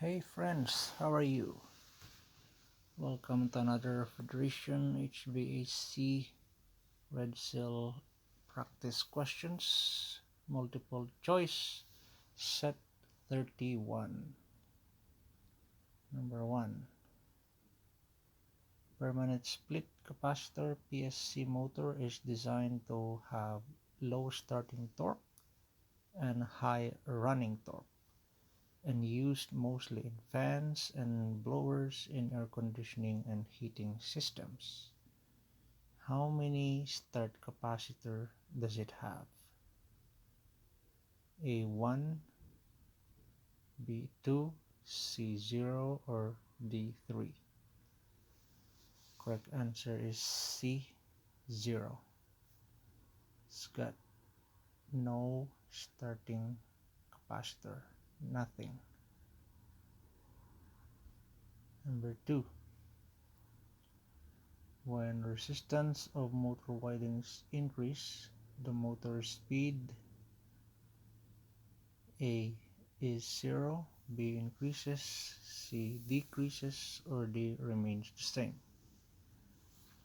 Hey friends, how are you? Welcome to another Refrigeration HVAC Red Cell practice questions, multiple choice, set 31. Number 1. Permanent split capacitor PSC motor is designed to have low starting torque and high running torque, and used mostly in fans and blowers in air conditioning and heating systems. How many start capacitor does it have? A1, B2, C0, or D3? Correct answer is C0. It's got no starting capacitor, nothing. Number 2. When resistance of motor windings increase, the motor speed A is 0, B increases, C decreases, or D remains the same.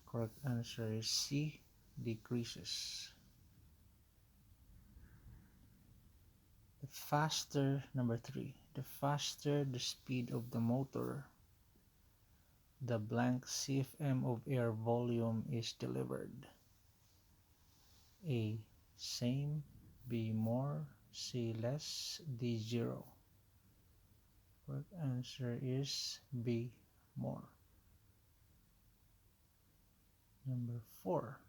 Correct answer is C, decreases. Number 3, the faster the speed of the motor, the blank CFM of air volume is delivered. A, same, B, more, C, less, D, 0. Correct answer is B, more. Number 4.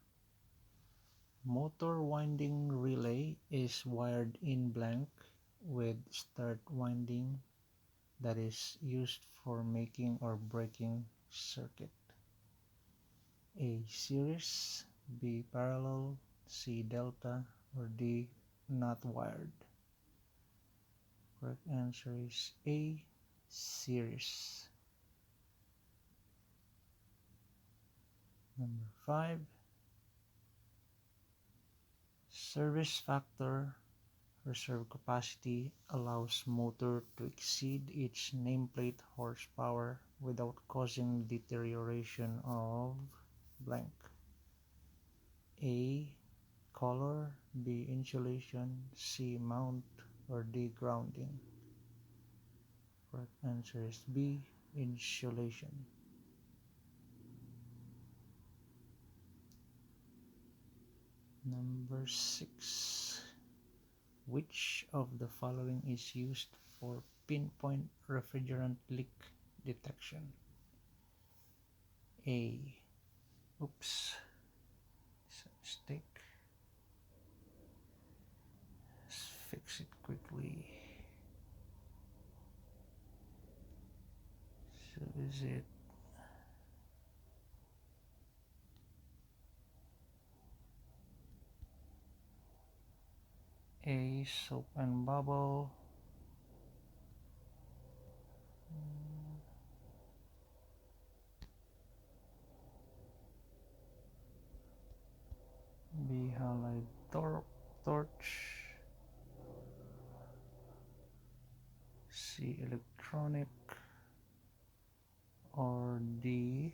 Motor winding relay is wired in blank with start winding that is used for making or breaking circuit. A, series, B, parallel, C, delta, or D, not wired. Correct answer is A, series. Number 5. Service factor reserve capacity allows motor to exceed its nameplate horsepower without causing deterioration of blank. A, color, B, insulation, C, mount, or D, grounding. Correct answer is B, insulation. Number 6. Which of the following is used for pinpoint refrigerant leak detection? A, oops, it's a mistake. Let's fix it quickly. So is it A, soap and bubble, B, halide torch, C, electronic, or D,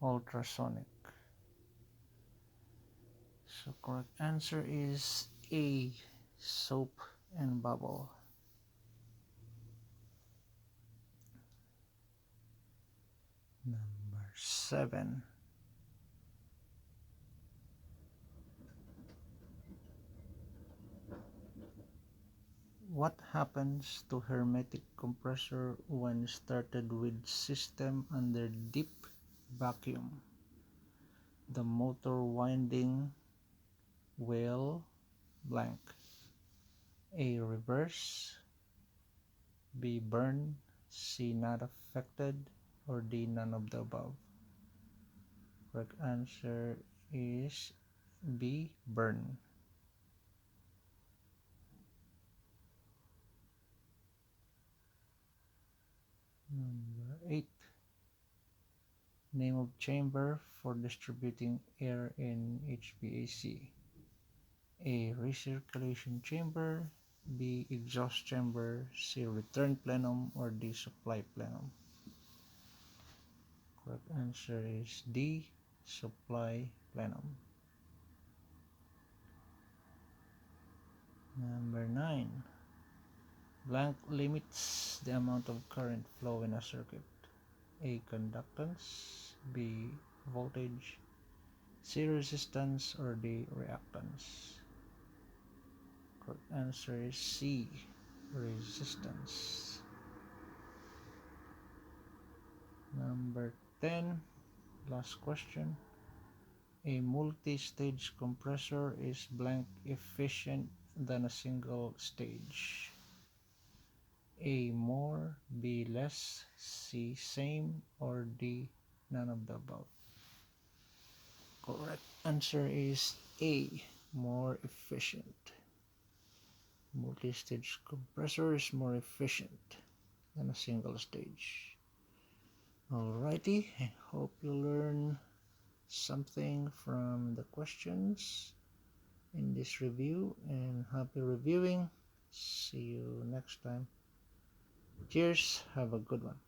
ultrasonic? So correct answer is A, soap and bubble. Number 7. What happens to hermetic compressor when started with system under deep vacuum? The motor winding will blank. A, reverse, B, burn, C, not affected, or D, none of the above. Correct answer is B, burn. Number 8. Name of chamber for distributing air in HVAC. A. Recirculation chamber, B. Exhaust chamber, C. Return plenum, or D. Supply plenum. Correct answer is D. Supply plenum. Number 9. Blank limits the amount of current flow in a circuit. A. Conductance, B. Voltage, C. Resistance, or D. Reactance. Correct answer is C. Resistance. Number 10. Last question. A multi-stage compressor is blank efficient than a single stage. A. More, B. Less, C. Same, or D. None of the above. Correct answer is A. More efficient. Multi-stage compressor is more efficient than a single stage. Alrighty, I hope you learn something from the questions in this review, and happy reviewing. See you next time. Cheers, have a good one.